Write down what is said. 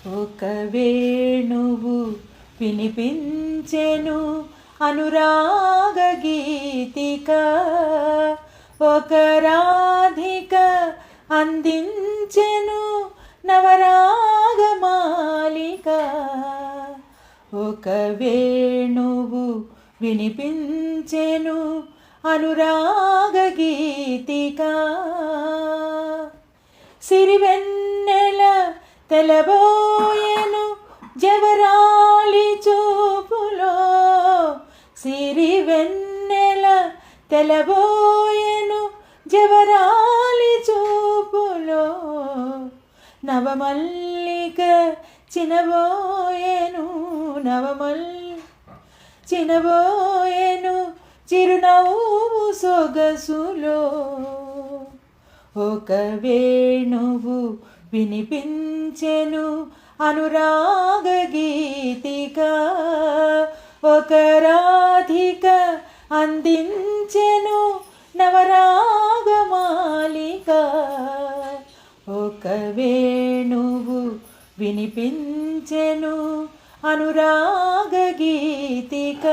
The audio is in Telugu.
ఒక వేణువు వినిపించెను అనురాగ గీతిక, ఒక రాధిక అందించెను నవరాగ మాలిక. ఒక వేణువు వినిపించెను అనురాగ గీతిక, సిరివెన్నెల తెలబోయెను జవరాలి చూపులో, సిరివెన్నెల తెలబోయెను జవరాలి చూపులో, నవమల్లిక చినబోయెను చినబోయెను చిరునవ్వు సొగసులో. ఒక వేణువు వినిపించెను అనురాగ గీతిక, ఒక రాధిక అందించెను నవరాగ మాలిక. ఒక వేణువు వినిపించెను అనురాగ గీతిక.